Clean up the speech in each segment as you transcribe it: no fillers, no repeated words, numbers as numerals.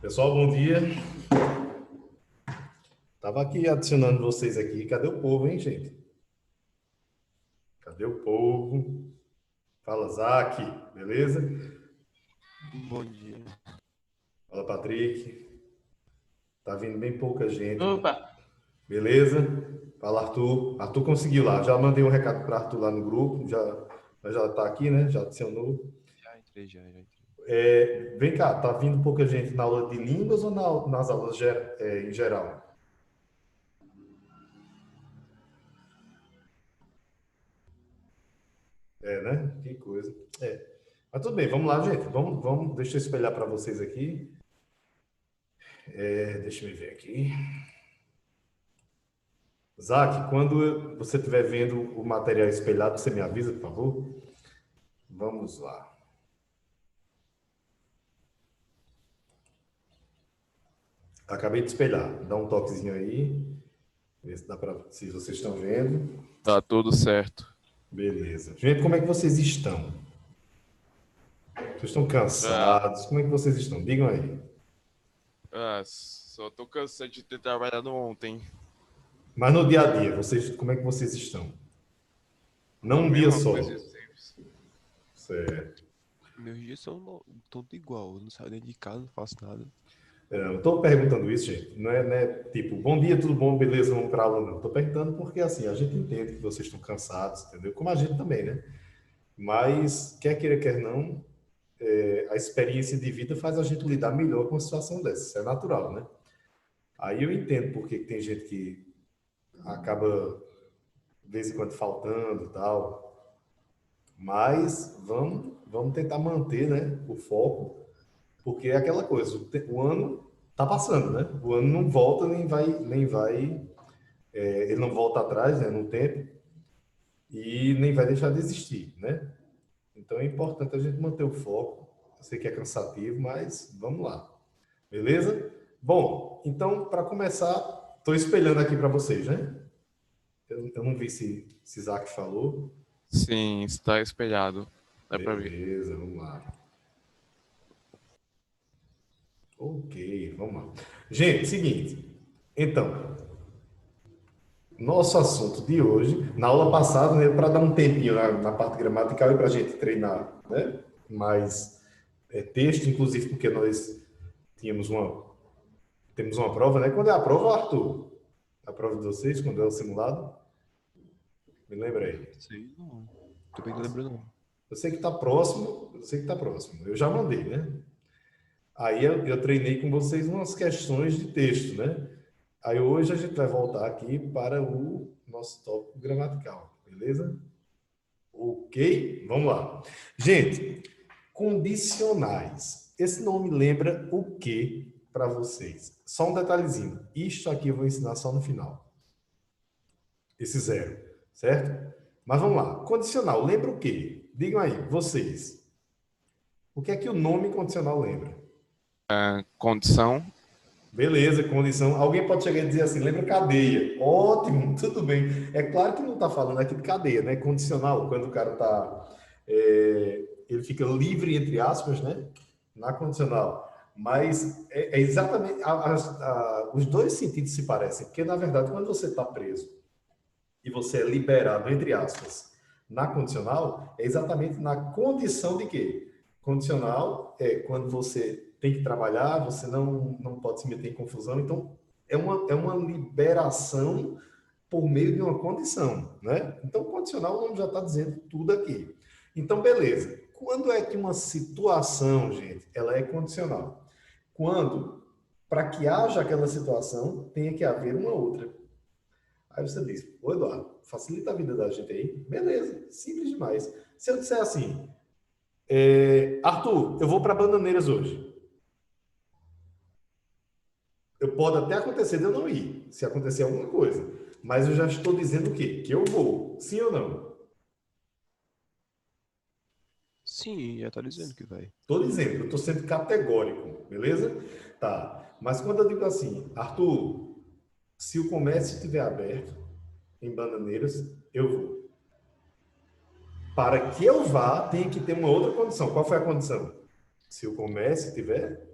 Pessoal, bom dia. Tava aqui adicionando vocês aqui. Cadê o povo, hein, gente? Cadê o povo? Fala, Zac, beleza? Bom dia. Fala, Patrick. Tá vindo bem pouca gente. Opa, Beleza? Fala, Arthur. Arthur conseguiu lá. Já mandei um recado para Arthur lá no grupo. Já está aqui, né? Já adicionou. Já entrei. Vem cá, tá vindo pouca gente na aula de línguas ou nas aulas em geral? É, né? Que coisa. É. Mas tudo bem, vamos lá, gente. Deixa eu espelhar para vocês aqui. Deixa eu ver aqui. Zac, quando você estiver vendo o material espelhado, você me avisa, por favor? Vamos lá. Acabei de espelhar. Dá um toquezinho aí. Ver se vocês estão vendo. Tá tudo certo. Beleza. Gente, como é que vocês estão? Vocês estão Ah, cansados? Como é que vocês estão? Digam aí. só tô cansado de ter trabalhado ontem. Mas no dia a dia, como é que vocês estão? Não A um dia mesma coisa só. de sempre. Certo. Meus dias são tudo igual. Eu não saio dentro de casa, não faço nada. Eu estou perguntando isso, gente. Não é tipo, bom dia, tudo bom, beleza, vamos para aula, não. Estou perguntando porque, assim, a gente entende que vocês estão cansados, entendeu? Como a gente também, né? Mas, quer queira, quer não, a experiência de vida faz a gente lidar melhor com uma situação dessa. Isso é natural, né? Aí eu entendo porque que tem gente que acaba, de vez em quando, faltando e tal. Mas vamos tentar manter, né, o foco, porque é aquela coisa, o ano está passando, né? O ano não volta ele não volta atrás, né, no tempo e nem vai deixar de existir, né? Então é importante a gente manter o foco. Eu sei que é cansativo, mas vamos lá. Beleza? Bom, então para começar, estou espelhando aqui para vocês, né? Eu não vi se Isaac falou. Sim, está espelhado. Dá pra ver. Beleza, vamos lá. Ok, vamos lá. Gente, seguinte. Então, nosso assunto de hoje, na aula passada, né, para dar um tempinho na parte gramatical e para a gente treinar, né? Mais texto, inclusive porque nós tínhamos temos uma prova, né? Quando é a prova, Arthur? A prova de vocês, quando é o simulado? Me lembra aí. Sei não. Também não lembro não. Eu sei que está próximo, eu sei que está próximo. Eu já mandei, né? Aí eu treinei com vocês umas questões de texto, né? Aí hoje a gente vai voltar aqui para o nosso tópico gramatical, beleza? Ok? Vamos lá. Gente, condicionais. Esse nome lembra o que para vocês? Só um detalhezinho. Isto aqui eu vou ensinar só no final. Esse zero, certo? Mas vamos lá. Condicional, lembra o quê? Digam aí, vocês. O que é que o nome condicional lembra? Condição. Beleza, condição. Alguém pode chegar e dizer assim, lembra cadeia. Ótimo, tudo bem. É claro que não está falando aqui de cadeia, né? Condicional, quando o cara está. Ele fica livre, entre aspas, né? Na condicional. Mas é exatamente. Os dois sentidos se parecem, porque, na verdade, quando você está preso e você é liberado, entre aspas, na condicional, é exatamente na condição de quê? Condicional é quando você tem que trabalhar, você não pode se meter em confusão, então é uma liberação por meio de uma condição, né? Então, condicional, o nome já está dizendo tudo aqui. Então, beleza. Quando é que uma situação, gente, ela é condicional? Quando, para que haja aquela situação, tenha que haver uma outra. Aí você diz, ô Eduardo, facilita a vida da gente aí. Beleza, simples demais. Se eu disser assim, Arthur, eu vou para Bananeiras hoje. Eu pode até acontecer de eu não ir, se acontecer alguma coisa. Mas eu já estou dizendo o quê? Que eu vou. Sim ou não? Sim, já tá dizendo que vai. Estou dizendo, eu estou sendo categórico, beleza? Tá. Mas quando eu digo assim, Arthur, se o comércio estiver aberto em Bananeiras, eu vou. Para que eu vá, tem que ter uma outra condição. Qual foi a condição? Se o comércio estiver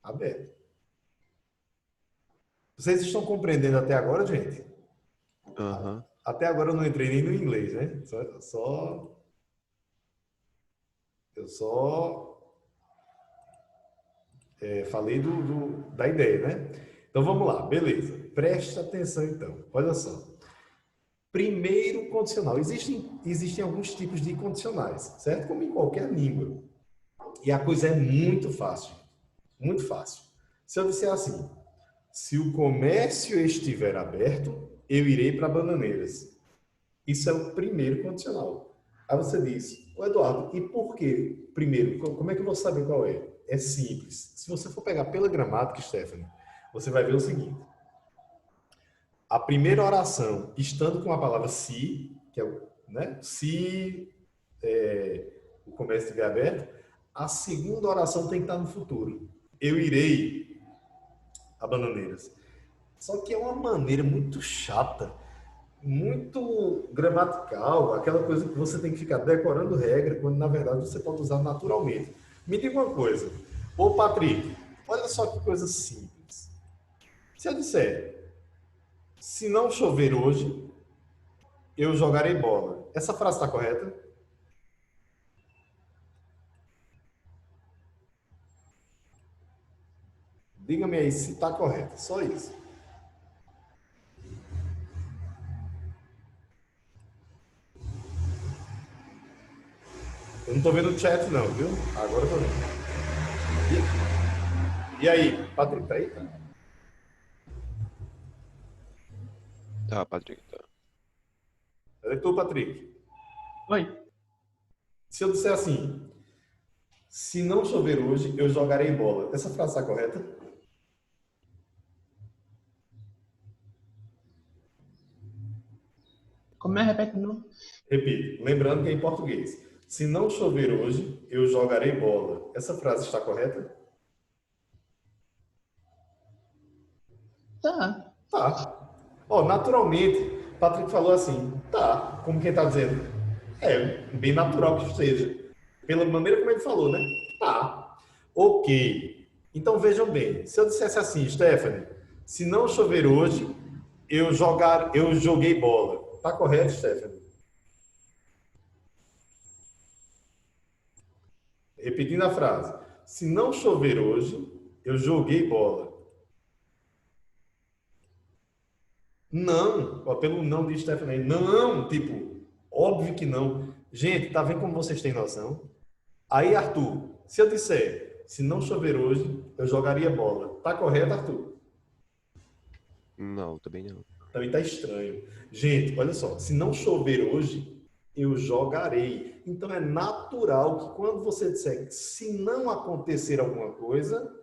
aberto. Vocês estão compreendendo até agora, gente? Aham. Até agora eu não entrei nem no inglês, né? Eu só falei da ideia, né? Então vamos lá, beleza. Preste atenção então. Olha só. Primeiro condicional. Existem alguns tipos de condicionais, certo? Como em qualquer língua. E a coisa é muito fácil. Muito fácil. Se eu disser assim, se o comércio estiver aberto, eu irei para Bananeiras. Isso é o primeiro condicional. Aí você diz, ô Eduardo, e por quê? Primeiro, como é que eu vou saber qual é? É simples. Se você for pegar pela gramática, Stephanie, você vai ver o seguinte. A primeira oração, estando com a palavra se, que é o, né? Se o comércio estiver aberto, a segunda oração tem que estar no futuro. Eu irei a Bananeiras. Só que é uma maneira muito chata, muito gramatical, aquela coisa que você tem que ficar decorando regra, quando na verdade você pode usar naturalmente. Me diga uma coisa, ô Patrick, olha só que coisa simples. Se eu disser, se não chover hoje, eu jogarei bola. Essa frase está correta? Diga-me aí se está correta, só isso. Eu não estou vendo o chat não, viu? Agora eu tô vendo. E aí, Patrick, tá aí? Tá, Patrick, tá. Cadê tu, Patrick? Oi. Se eu disser assim, se não chover hoje, eu jogarei bola. Essa frase está correta? Como é? Repete de novo. Repito, lembrando que é em português. Se não chover hoje, eu jogarei bola. Essa frase está correta? Tá. Tá. Ó, naturalmente, Patrick falou assim, tá, como quem está dizendo. É, bem natural que esteja. Pela maneira como ele falou, né? Tá. Ok. Então vejam bem, se eu dissesse assim, Stephanie, se não chover hoje, eu joguei bola. Tá correto, Stephanie? Repetindo a frase. Se não chover hoje, eu joguei bola. Não, ó, pelo não de Stephanie. Não, tipo, óbvio que não. Gente, tá vendo como vocês têm noção? Aí, Arthur, se eu disser, se não chover hoje, eu jogaria bola. Tá correto, Arthur? Não, também não. Também tá estranho. Gente, olha só, se não chover hoje, eu jogarei. Então é natural que quando você disser que se não acontecer alguma coisa,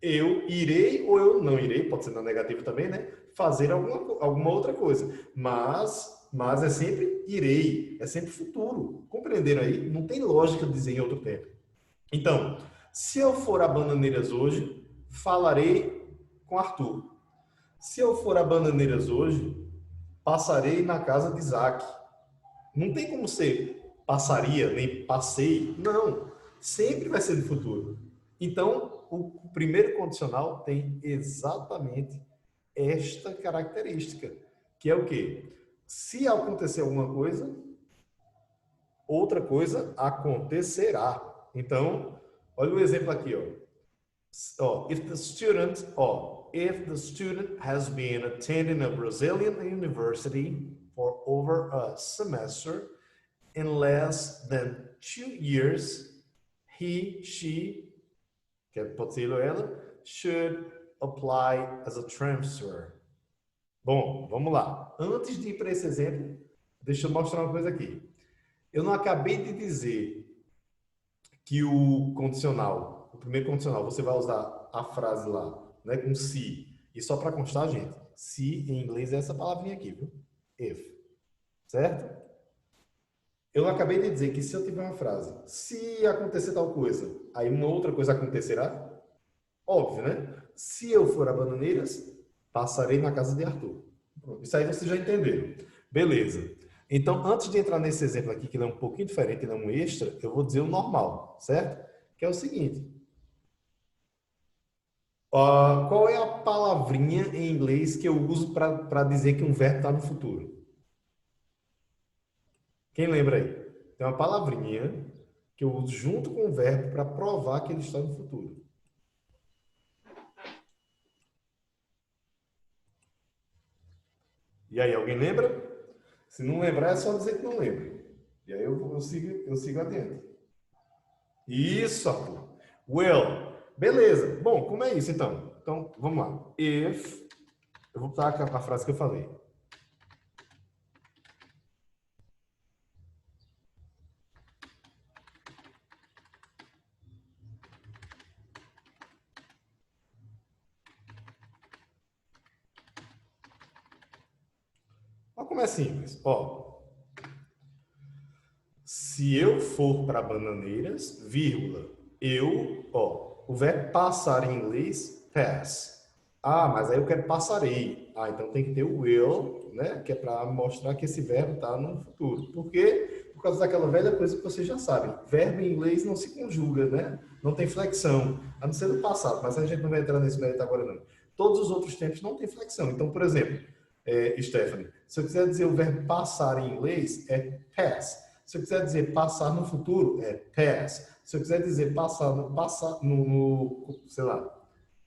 eu irei ou eu não irei, pode ser na negativa também, né? Fazer alguma outra coisa. Mas é sempre irei, é sempre futuro. Compreenderam aí? Não tem lógica dizer em outro tempo. Então, se eu for a Bananeiras hoje, falarei com Arthur. Se eu for a Bananeiras hoje, passarei na casa de Isaac. Não tem como ser passaria, nem passei. Não. Sempre vai ser no futuro. Então, o primeiro condicional tem exatamente esta característica, que é o quê? Se acontecer alguma coisa, outra coisa acontecerá. Então, olha o exemplo aqui, if the student has been attending a Brazilian university for over a semester in less than 2 years, she, que pode ser ele ou ela, should apply as a transfer. Bom, vamos lá. Antes de ir para esse exemplo, deixa eu mostrar uma coisa aqui. Eu não acabei de dizer que o condicional, o primeiro condicional, você vai usar a frase lá, né, com se. E só para constar, gente, se em inglês é essa palavrinha aqui, viu? If. Certo? Eu não acabei de dizer que se eu tiver uma frase, se acontecer tal coisa, aí uma outra coisa acontecerá? Óbvio, né? Se eu for a Bananeiras, passarei na casa de Arthur. Isso aí vocês já entenderam. Beleza. Então, antes de entrar nesse exemplo aqui, que ele é um pouquinho diferente, ele é um extra, eu vou dizer o normal, certo? Que é o seguinte. Qual é a palavrinha em inglês que eu uso para dizer que um verbo está no futuro? Quem lembra aí? Tem uma palavrinha que eu uso junto com o verbo para provar que ele está no futuro. E aí, alguém lembra? Se não lembrar, é só dizer que não lembra. E aí eu sigo adiante. Isso, Arthur. Will. Beleza. Bom, como é isso, então? Então, vamos lá. If... Eu vou botar a frase que eu falei. Olha como é simples. Ó, se eu for para Bananeiras, vírgula, o verbo passar em inglês, pass. Ah, mas aí eu quero passarei. Ah, então tem que ter o will, né? Que é para mostrar que esse verbo está no futuro. Por quê? Por causa daquela velha coisa que vocês já sabem. Verbo em inglês não se conjuga, né? Não tem flexão. A não ser no passado, mas a gente não vai entrar nesse mérito agora, não. Todos os outros tempos não tem flexão. Então, por exemplo, Stephanie, se eu quiser dizer o verbo passar em inglês, é pass. Se eu quiser dizer passar no futuro, é pass. Se eu quiser dizer passar sei lá,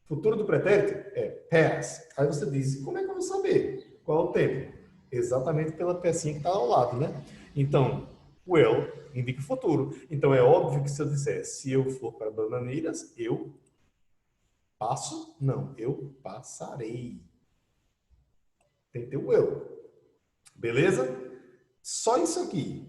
futuro do pretérito, é pass. Aí você diz, como é que eu vou saber qual é o tempo? Exatamente pela pecinha que está ao lado, né? Então, will indica o futuro. Então, é óbvio que se eu disser, se eu for para Bananeiras, eu passo? Não, eu passarei. Tem que ter o will. Beleza? Só isso aqui,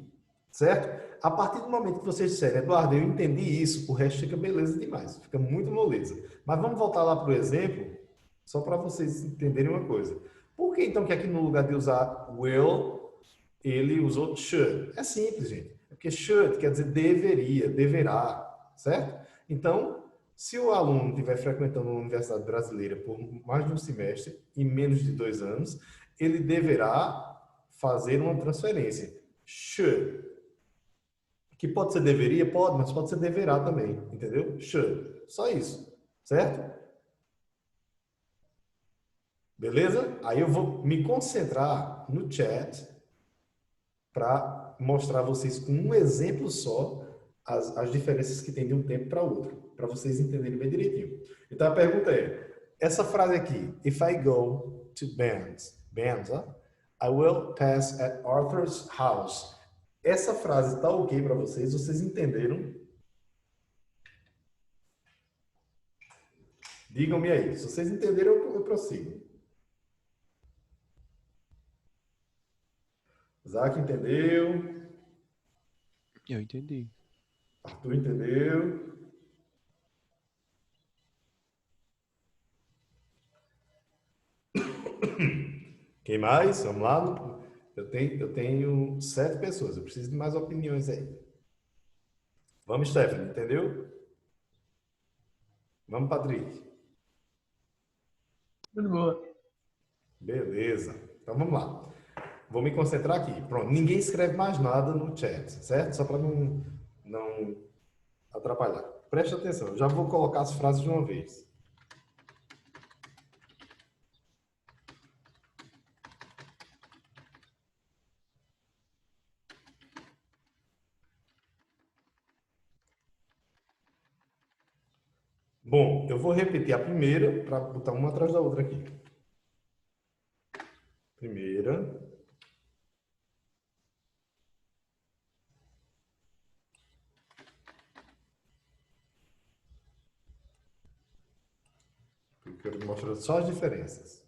certo? A partir do momento que vocês disserem, Eduardo, eu entendi isso, o resto fica beleza demais, fica muito moleza. Mas vamos voltar lá para o exemplo, só para vocês entenderem uma coisa. Por que então que aqui no lugar de usar will, ele usou should? É simples, gente. É porque should quer dizer deveria, deverá, certo? Então, se o aluno estiver frequentando uma universidade brasileira por mais de um semestre e menos de 2 anos, ele deverá fazer uma transferência. Should. Que pode ser deveria? Pode, mas pode ser deverá também. Entendeu? Should. Só isso. Certo? Beleza? Aí eu vou me concentrar no chat para mostrar a vocês com um exemplo só as diferenças que tem de um tempo para outro. Para vocês entenderem bem direitinho. Então a pergunta é, essa frase aqui, if I go to Ben's, ó, I will pass at Arthur's house. Essa frase tá ok para vocês? Vocês entenderam? Digam-me aí. Se vocês entenderam, eu prossigo. Zac entendeu? Eu entendi. Arthur entendeu? Quem mais? Vamos lá. Eu tenho 7 pessoas. Eu preciso de mais opiniões aí. Vamos, Stephanie. Entendeu? Vamos, Patrick. Tudo boa. Beleza. Então, vamos lá. Vou me concentrar aqui. Pronto. Ninguém escreve mais nada no chat, certo? Só para não atrapalhar. Preste atenção. Eu já vou colocar as frases de uma vez. Bom, eu vou repetir a primeira para botar uma atrás da outra aqui. Primeira. Eu quero mostrar só as diferenças.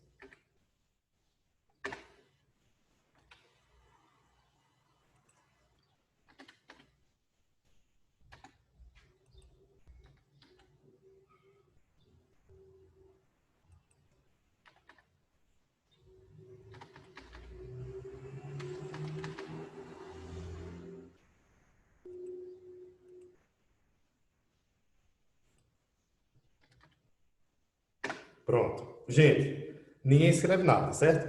Pronto. Gente, ninguém escreve nada, certo?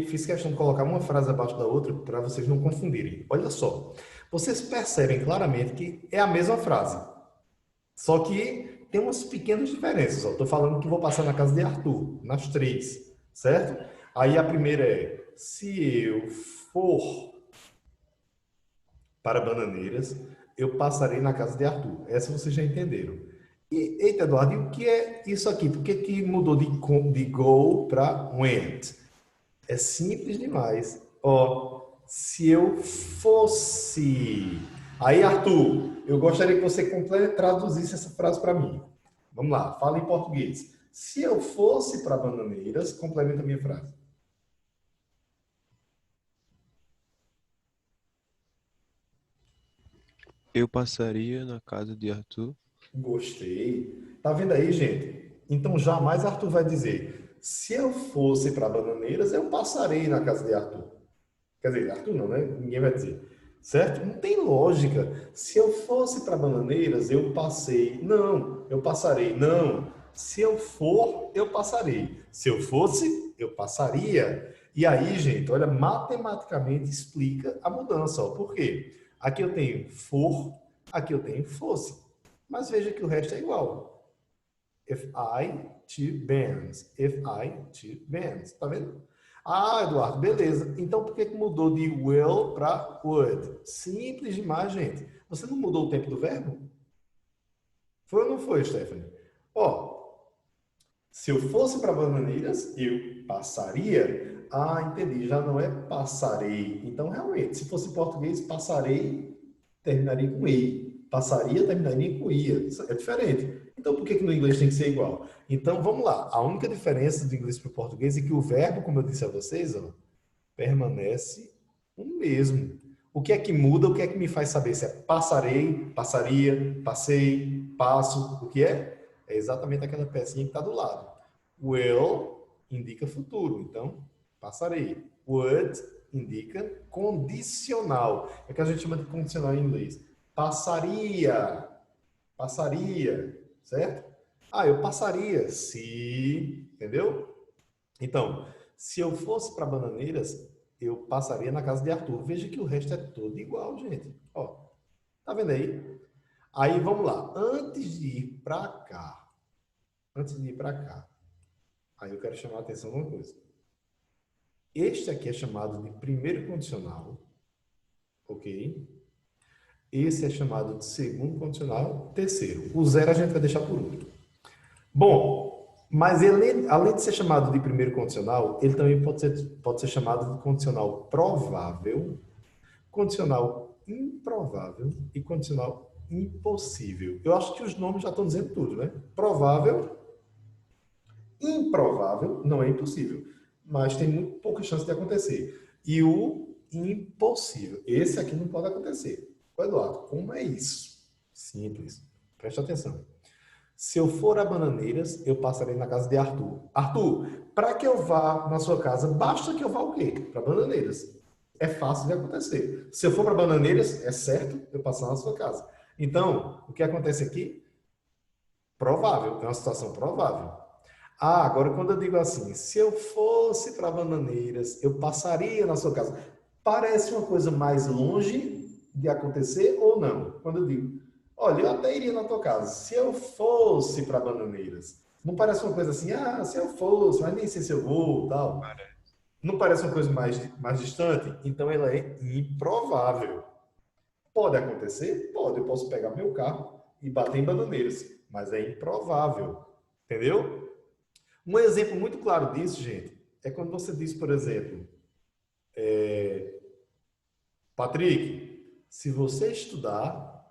Fiz questão de colocar uma frase abaixo da outra para vocês não confundirem. Olha só. Vocês percebem claramente que é a mesma frase. Só que tem umas pequenas diferenças. Estou falando que vou passar na casa de Arthur, nas 3, certo? Aí a primeira é, se eu for para Bananeiras, eu passarei na casa de Arthur. Essa vocês já entenderam. Eita, Eduardo, e o que é isso aqui? Por que mudou de go para went? É simples demais. Ó, se eu fosse... Aí, Arthur, eu gostaria que você traduzisse essa frase para mim. Vamos lá, fala em português. Se eu fosse para Bananeiras, complementa a minha frase. Eu passaria na casa de Arthur. Gostei. Tá vendo aí, gente? Então, jamais Arthur vai dizer, se eu fosse para Bananeiras, eu passarei na casa de Arthur. Quer dizer, Arthur não, né? Ninguém vai dizer. Certo? Não tem lógica. Se eu fosse para Bananeiras, eu passei. Não, eu passarei. Não. Se eu for, eu passarei. Se eu fosse, eu passaria. E aí, gente, olha, matematicamente explica a mudança. Ó. Por quê? Aqui eu tenho for, aqui eu tenho fosse. Mas veja que o resto é igual. If I to bands. If I to bands. Tá vendo? Ah, Eduardo, beleza. Então por que mudou de will para would? Simples demais, gente. Você não mudou o tempo do verbo? Foi ou não foi, Stephanie? Ó, se eu fosse para Bananeiras, eu passaria. Ah, entendi. Já não é passarei. Então, realmente, se fosse em português, passarei, terminaria com ei. Passaria, terminaria com ia. Isso é diferente. Então, por que no inglês tem que ser igual? Então, vamos lá. A única diferença do inglês para o português é que o verbo, como eu disse a vocês, ó, permanece o mesmo. O que é que muda? O que é que me faz saber se é passarei, passaria, passei, passo? O que é? É exatamente aquela pecinha que está do lado. Will indica futuro, então passarei. Would indica condicional. É que a gente chama de condicional em inglês. Passaria, passaria, certo? Ah, eu passaria se, entendeu? Então, se eu fosse para Bananeiras, eu passaria na casa de Arthur. Veja que o resto é todo igual, gente. Ó, tá vendo aí? Aí vamos lá. Antes de ir para cá, aí eu quero chamar a atenção de uma coisa. Este aqui é chamado de primeiro condicional, ok? Esse é chamado de segundo condicional, terceiro. O zero a gente vai deixar por último. Bom, mas ele, além de ser chamado de primeiro condicional, ele também pode ser chamado de condicional provável, condicional improvável e condicional impossível. Eu acho que os nomes já estão dizendo tudo, né? Provável, improvável, não é impossível, mas tem muito pouca chance de acontecer. E o impossível, esse aqui não pode acontecer. Ô Eduardo, como é isso? Simples. Preste atenção. Se eu for a Bananeiras, eu passarei na casa de Arthur. Arthur, para que eu vá na sua casa, basta que eu vá o quê? Para Bananeiras. É fácil de acontecer. Se eu for para Bananeiras, é certo eu passar na sua casa. Então, o que acontece aqui? Provável, é uma situação provável. Ah, agora quando eu digo assim, se eu fosse para Bananeiras, eu passaria na sua casa. Parece uma coisa mais longe de acontecer ou não? Quando eu digo, olha, eu até iria na tua casa, se eu fosse para Bananeiras. Não parece uma coisa assim, ah, se eu fosse, mas nem sei se eu vou, tal. Não parece uma coisa mais distante? Então ela é improvável. Pode acontecer? Pode. Eu posso pegar meu carro e bater em Bananeiras, mas é improvável. Entendeu? Um exemplo muito claro disso, gente, é quando você diz, por exemplo, Patrick, se você estudar,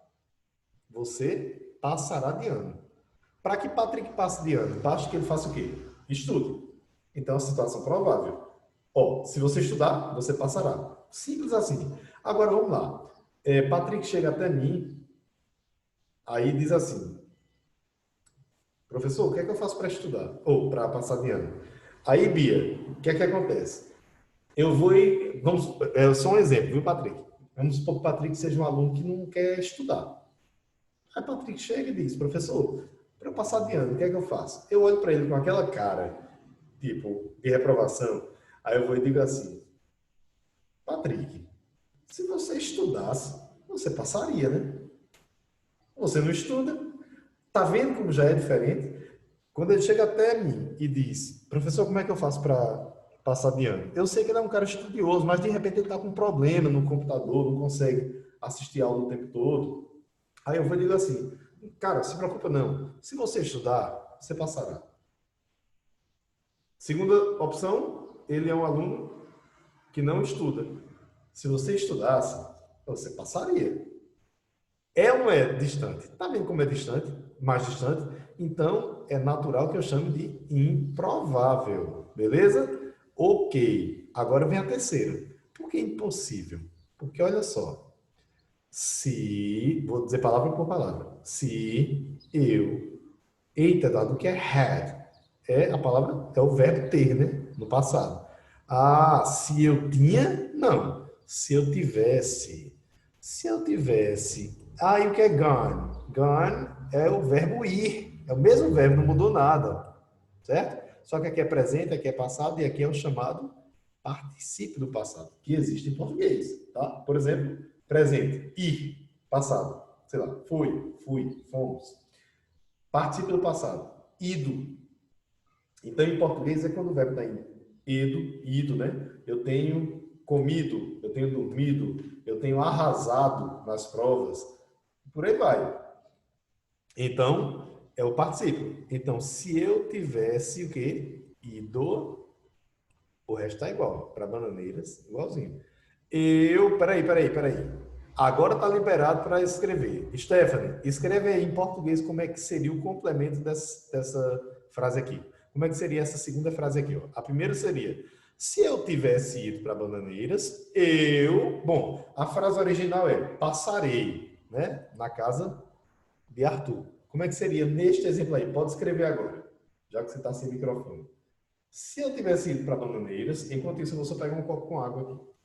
você passará de ano. Para que Patrick passe de ano, basta que ele faça o quê? Estude. Então, é uma situação provável. Ó, se você estudar, você passará. Simples assim. Agora, vamos lá. Patrick chega até mim, aí diz assim, professor, o que é que eu faço para estudar? Ou para passar de ano? Aí, Bia, o que é que acontece? Eu vou e... é só um exemplo, viu, Patrick? Vamos supor que o Patrick seja um aluno que não quer estudar. Aí Patrick chega e diz, professor, para eu passar de ano, o que é que eu faço? Eu olho para ele com aquela cara, tipo, de reprovação. Aí eu vou e digo assim, Patrick, se você estudasse, você passaria, né? Você não estuda. Tá vendo como já é diferente? Quando ele chega até mim e diz, professor, como é que eu faço para passar de ano? Eu sei que ele é um cara estudioso, mas de repente ele está com um problema no computador, não consegue assistir aula o tempo todo. Aí eu vou e digo assim, cara, se preocupa não. Se você estudar, você passará. Segunda opção, ele é um aluno que não estuda. Se você estudasse, você passaria. É ou não é distante? Tá vendo como é distante? Mais distante? Então, é natural que eu chame de improvável. Beleza? Ok. Agora vem a terceira. Por que impossível? Porque olha só. Se, vou dizer palavra por palavra. Se eu, eita, dado que é had, é a palavra, é o verbo ter, né? No passado. Ah, se eu tinha? Não. Se eu tivesse. Se eu tivesse. Ah, e o que é gone? Gone é o verbo ir. É o mesmo verbo, não mudou nada. Certo? Só que aqui é presente, aqui é passado e aqui é o chamado particípio do passado, que existe em português. Tá? Por exemplo, presente, ir, passado. Sei lá, foi, fui, fomos. Particípio do passado, ido. Então, em português é quando o verbo está ido, né? Eu tenho comido, eu tenho dormido, eu tenho arrasado nas provas, por aí vai. Então, é o particípio. Então, se eu tivesse o quê? Ido, o resto está igual. Para bananeiras, igualzinho. Peraí. Agora está liberado para escrever. Stephanie, escreve aí em português como é que seria o complemento dessa frase aqui. Como é que seria essa segunda frase aqui? Ó? A primeira seria, se eu tivesse ido para Bananeiras, eu... Bom, a frase original é, passarei, né? Na casa de Arthur. Como é que seria neste exemplo aí? Pode escrever agora, já que você está sem microfone. Se eu tivesse ido para Bananeiras, enquanto isso eu vou só pegar um copo com água aqui.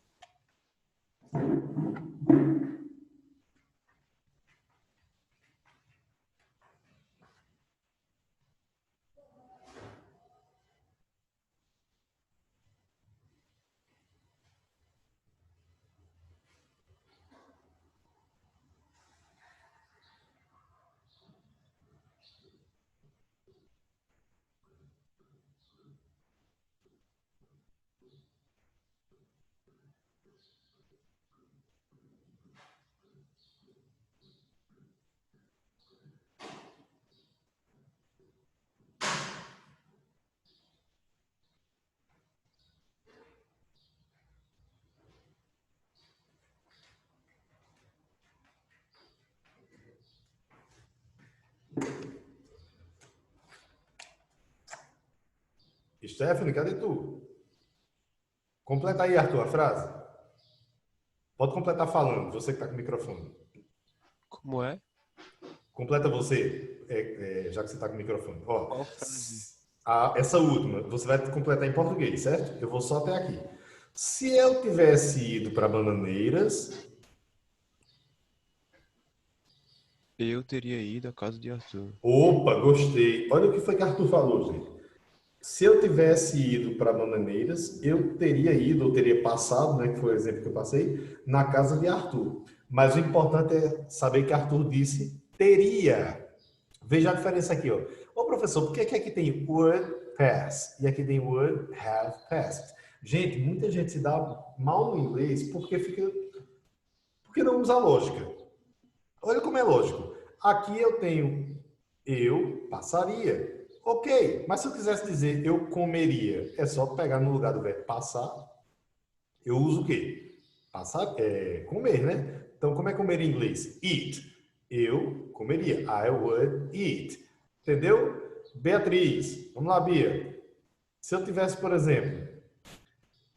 Stephanie, cadê tu? Completa aí, Arthur, a frase. Pode completar falando, você que está com o microfone. Como é? Completa você, já que você está com o microfone. Ó, Qual frase? essa última, você vai completar em português, certo? Eu vou só até aqui. Se eu tivesse ido para Bananeiras, Eu teria ido à casa de Arthur. opa, gostei. Olha o que foi que Arthur falou, gente. Se eu tivesse ido para Bananeiras, eu teria ido, ou teria passado, né, que foi o exemplo que eu passei, na casa de Arthur. Mas o importante é saber que Arthur disse teria. Veja a diferença aqui, ó. Ô, professor, por que aqui tem would pass e aqui tem would have passed? Gente, muita gente se dá mal no inglês porque não usa lógica. Olha como é lógico. Aqui eu tenho eu passaria. Ok, mas se eu quisesse dizer eu comeria, é só pegar no lugar do verbo passar. Eu uso o quê? Passar, comer, né? Então, como é comer em inglês? Eat. Eu comeria. I would eat. Entendeu? Beatriz, vamos lá, Bia. Se eu tivesse, por exemplo,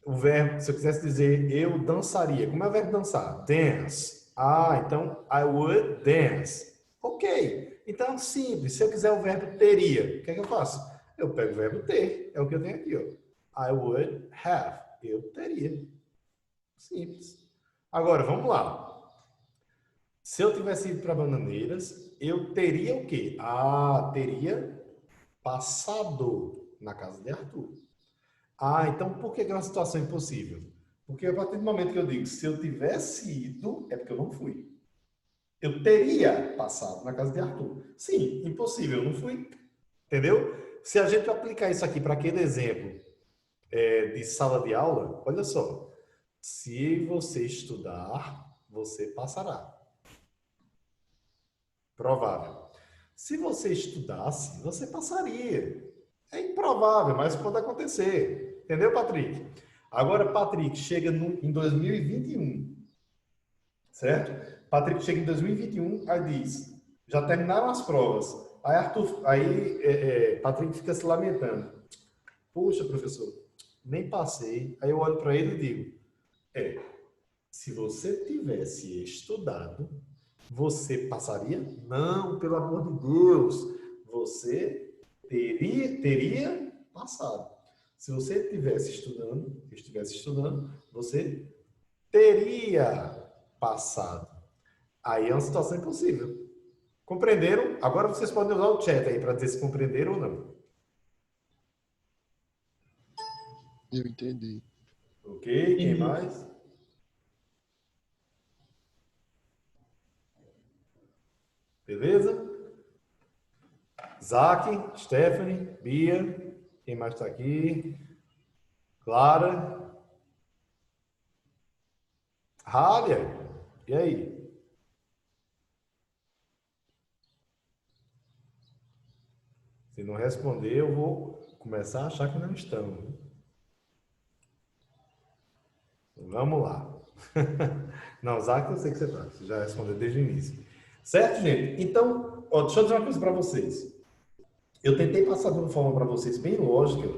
o verbo, se eu quisesse dizer eu dançaria, como é o verbo dançar? Dance. Ah, então I would dance. Ok. Então, simples. Se eu quiser o verbo teria, o que é que eu faço? Eu pego o verbo ter. É o que eu tenho aqui, ó. I would have. Eu teria. Simples. Agora, vamos lá. Se eu tivesse ido para Bananeiras, eu teria o quê? Ah, teria passado na casa de Arthur. Ah, então por que é uma situação impossível? Porque a partir do momento que eu digo se eu tivesse ido, é porque eu não fui. Eu teria passado na casa de Arthur. Sim, impossível, eu não fui. Entendeu? Se a gente aplicar isso aqui para aquele exemplo de sala de aula, olha só. Se você estudar, você passará. Provável. Se você estudasse, você passaria. É improvável, mas pode acontecer. Entendeu, Patrick? Agora, Patrick chega em 2021, certo? Patrick chega em 2021, aí diz, já terminaram as provas. Patrick fica se lamentando. Puxa, professor, nem passei. Aí eu olho para ele e digo, se você tivesse estudado, você passaria? Não, pelo amor de Deus, você teria passado. Se você estivesse estudando, você teria passado. Aí é uma situação impossível. Compreenderam? Agora vocês podem usar o chat aí para dizer se compreenderam ou não. Eu entendi. Ok, quem mais? Beleza? Zac, Stephanie, Bia, quem mais está aqui? Clara. Rália, e aí? Se não responder, eu vou começar a achar que não estão. Vamos lá. Não, Zac, eu sei que você está. Você já respondeu desde o início. Certo, gente? Então, deixa eu dizer uma coisa para vocês. Eu tentei passar de uma forma para vocês bem lógica,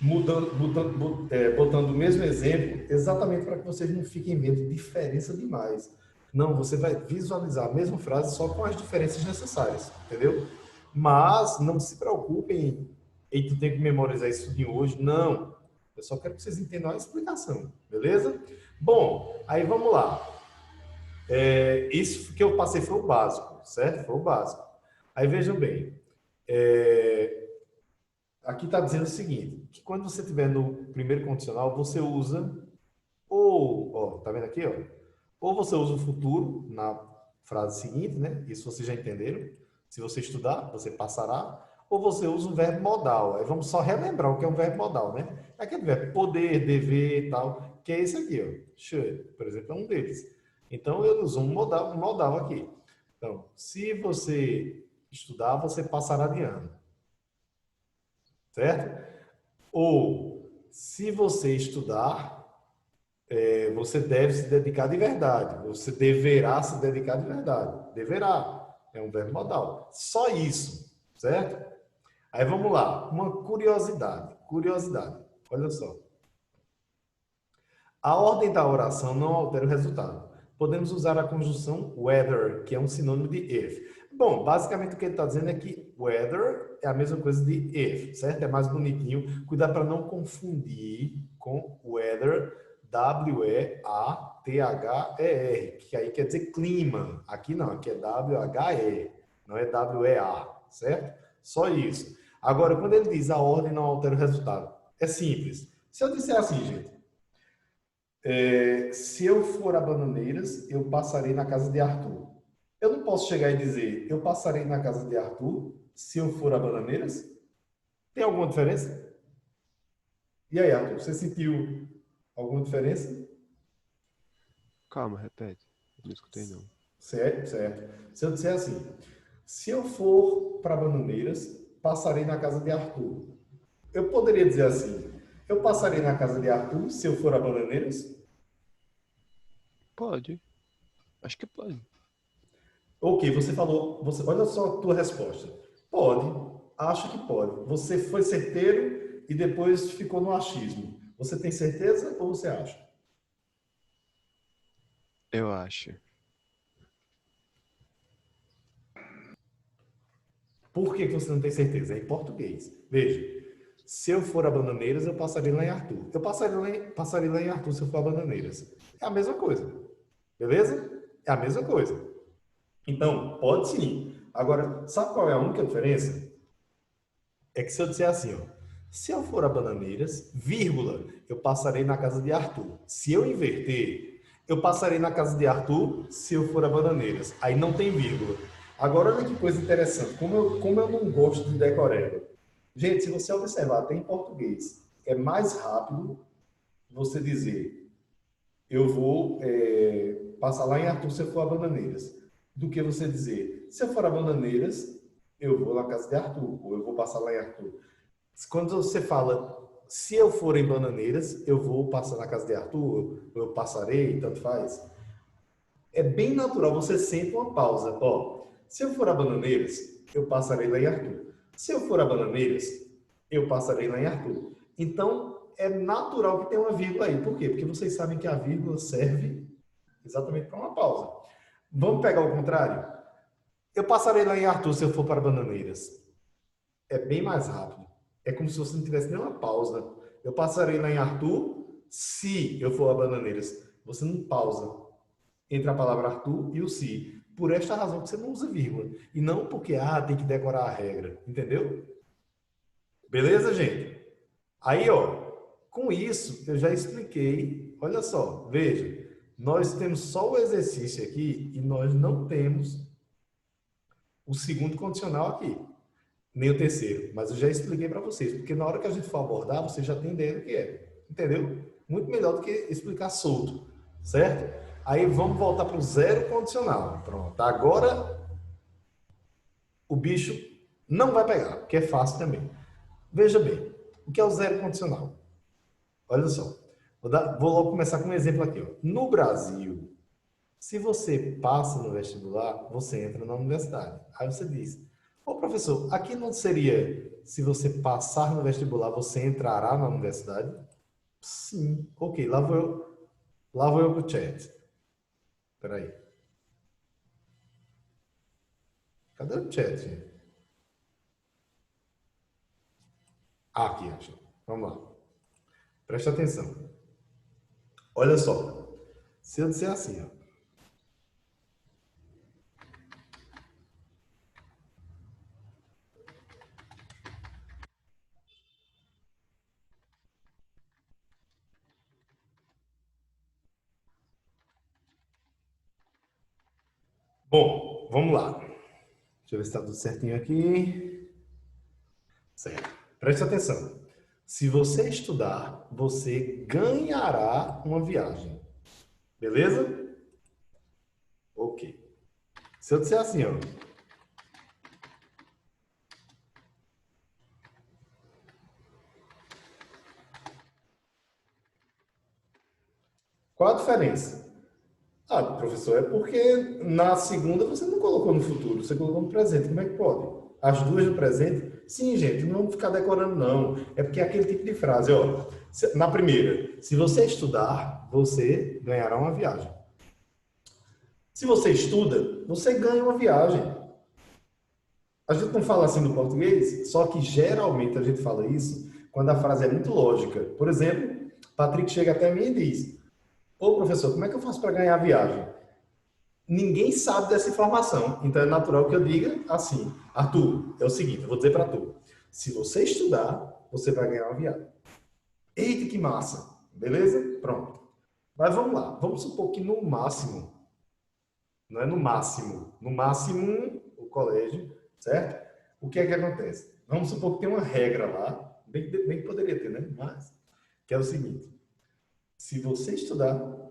botando o mesmo exemplo, exatamente para que vocês não fiquem vendo diferença demais. Não, você vai visualizar a mesma frase só com as diferenças necessárias, entendeu? Mas não se preocupem em tu tem que memorizar isso de hoje, não. Eu só quero que vocês entendam a explicação, beleza? Bom, aí vamos lá. Isso que eu passei foi o básico, certo? Foi o básico. Aí vejam bem. Aqui está dizendo o seguinte, que quando você estiver no primeiro condicional, você usa tá vendo aqui, ó? Ou você usa o futuro na frase seguinte, né? Isso vocês já entenderam. Se você estudar, você passará. Ou você usa um verbo modal. Aí vamos só relembrar o que é um verbo modal, né? É aquele verbo poder, dever e tal, que é esse aqui, ó. Should, por exemplo, é um deles. Então, eu uso um modal aqui. Então, se você estudar, você passará de ano. Certo? Ou, se você estudar, você deve se dedicar de verdade. Você deverá se dedicar de verdade. Deverá. É um verbo modal. Só isso. Certo? Aí vamos lá. Uma curiosidade. Curiosidade. Olha só. A ordem da oração não altera o resultado. Podemos usar a conjunção whether, que é um sinônimo de if. Bom, basicamente o que ele está dizendo é que whether é a mesma coisa de if, certo? É mais bonitinho. Cuidado para não confundir com weather, W-E-A-T-H-E-R, que aí quer dizer clima. Aqui não, aqui é W-H-E, não é W-E-A, certo? Só isso. Agora, quando ele diz a ordem não altera o resultado, é simples. Se eu disser assim, gente, se eu for a Bananeiras, eu passarei na casa de Arthur. Eu não posso chegar e dizer, eu passarei na casa de Arthur se eu for a Bananeiras? Tem alguma diferença? E aí, Arthur, você sentiu alguma diferença? Calma, repete. Eu não escutei, não. Certo, certo. Se eu disser assim, se eu for para Bananeiras, passarei na casa de Arthur. Eu poderia dizer assim, eu passarei na casa de Arthur se eu for a Bananeiras? Pode. Acho que pode. Ok, você falou, olha só a tua resposta. Pode, acho que pode. Você foi certeiro e depois ficou no achismo. Você tem certeza ou você acha? Eu acho. Por que você não tem certeza? É em português. Veja, se eu for a Bananeiras, eu passarei lá em Arthur. Eu passarei lá em Arthur se eu for a Bananeiras. É a mesma coisa. Beleza? É a mesma coisa. Então, pode sim. Agora, sabe qual é a única diferença? É que se eu disser assim, ó, se eu for a Bananeiras, vírgula, eu passarei na casa de Arthur. Se eu inverter, eu passarei na casa de Arthur se eu for a Bananeiras. Aí não tem vírgula. Agora, olha que coisa interessante. Como eu não gosto de decoreba. Gente, se você observar, até em português, é mais rápido você dizer eu vou passar lá em Arthur se eu for a Bananeiras, do que você dizer, se eu for a Bananeiras, eu vou na casa de Arthur, ou eu vou passar lá em Arthur. Quando você fala se eu for em Bananeiras, eu vou passar na casa de Arthur, eu passarei, tanto faz. É bem natural, você sente uma pausa. Ó, se eu for a Bananeiras, eu passarei lá em Arthur. Se eu for a Bananeiras, eu passarei lá em Arthur. Então, é natural que tenha uma vírgula aí. Por quê? Porque vocês sabem que a vírgula serve exatamente para uma pausa. Vamos pegar o contrário? Eu passarei lá em Arthur se eu for para Bananeiras. É bem mais rápido. É como se você não tivesse nenhuma pausa. Eu passarei lá em Arthur se eu for a Bananeiras. Você não pausa entre a palavra Arthur e o se. Por esta razão que você não usa vírgula. E não porque, tem que decorar a regra. Entendeu? Beleza, gente? Aí, ó, com isso, eu já expliquei. Olha só, veja. Nós temos só o exercício aqui e nós não temos o segundo condicional aqui. Nem o terceiro. Mas eu já expliquei para vocês. Porque na hora que a gente for abordar, você já tem ideia do que é. Entendeu? Muito melhor do que explicar solto. Certo? Aí vamos voltar para o zero condicional. Pronto. Agora o bicho não vai pegar, porque é fácil também. Veja bem, o que é o zero condicional? Olha só. Vou logo começar com um exemplo aqui. Ó. No Brasil, se você passa no vestibular, você entra na universidade. Aí você diz, ô professor, aqui não seria, se você passar no vestibular, você entrará na universidade? Sim. Ok, lá vou eu pro chat. Espera aí. Cadê o chat, gente? Aqui, acho. Vamos lá. Presta atenção. Olha só. Se eu disser assim, ó. Bom, vamos lá. Deixa eu ver se está tudo certinho aqui. Certo. Preste atenção. Se você estudar, você ganhará uma viagem. Beleza? Ok. Se eu disser assim, ó. Qual a diferença? Professor, é porque na segunda você não colocou no futuro, você colocou no presente. Como é que pode? As duas no presente? Sim, gente, não vamos ficar decorando, não. É porque é aquele tipo de frase, ó. Na primeira, se você estudar, você ganhará uma viagem. Se você estuda, você ganha uma viagem. A gente não fala assim no português, só que geralmente a gente fala isso quando a frase é muito lógica. Por exemplo, Patrick chega até mim e diz: ô professor, como é que eu faço para ganhar a viagem? Ninguém sabe dessa informação, então é natural que eu diga assim: Arthur, é o seguinte, eu vou dizer para tu, se você estudar, você vai ganhar uma viagem. Eita, que massa! Beleza? Pronto. Mas vamos lá, vamos supor que no máximo, não é no máximo o colégio, certo? O que é que acontece? Vamos supor que tem uma regra lá, bem que poderia ter, né? Mas, que é o seguinte: se você estudar,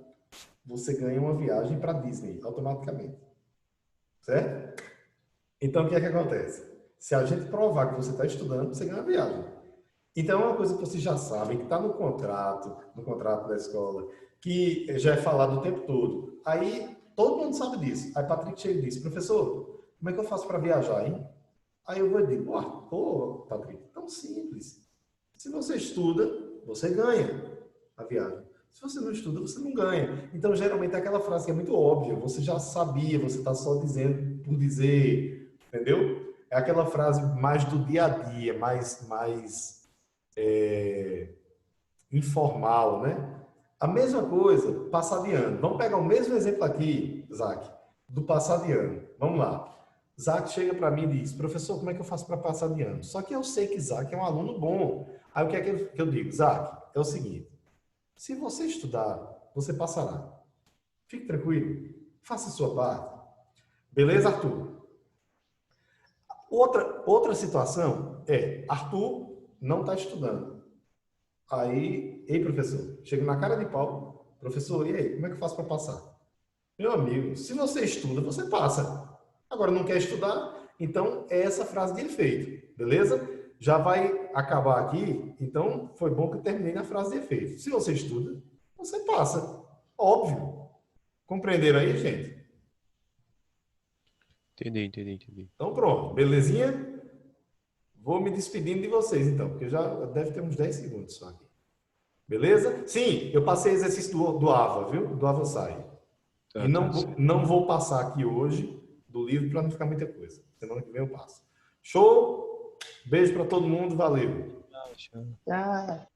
você ganha uma viagem para Disney automaticamente. Certo? Então, o que é que acontece? Se a gente provar que você está estudando, você ganha uma viagem. Então, é uma coisa que vocês já sabem, que está no contrato da escola, que já é falado o tempo todo. Aí, todo mundo sabe disso. Aí, Patrick chega e diz: professor, como é que eu faço para viajar, hein? Aí eu vou dizer: pô, Patrick, tão simples. Se você estuda, você ganha a viagem. Se você não estuda, você não ganha. Então, geralmente, é aquela frase que é muito óbvia. Você já sabia, você está só dizendo por dizer, entendeu? É aquela frase mais do dia a dia, mais informal, né? A mesma coisa, passar de ano. Vamos pegar o mesmo exemplo aqui, Zac, do passar de ano. Vamos lá. Zac chega para mim e diz: professor, como é que eu faço para passar de ano? Só que eu sei que Zac é um aluno bom. Aí o que é que eu digo? Zac, é o seguinte: se você estudar, você passará. Fique tranquilo. Faça a sua parte. Beleza, Arthur? Outra situação é: Arthur não está estudando. Aí, ei, professor, chega na cara de pau. Professor, e aí, como é que eu faço para passar? Meu amigo, se você estuda, você passa. Agora, não quer estudar? Então, é essa frase de efeito. Beleza? já vai acabar aqui, então foi bom que eu terminei na frase de efeito. Se você estuda, você passa. Óbvio. Compreenderam aí, gente? Entendi. Então pronto, belezinha? Vou me despedindo de vocês então, porque já deve ter uns 10 segundos só aqui. Beleza? Sim, eu passei exercício do AVA, viu? Do AVA sai. Tá, E não, tá certo. não vou passar aqui hoje do livro para não ficar muita coisa. Semana que vem eu passo. Show? Beijo para todo mundo, valeu. Tchau. Tchau.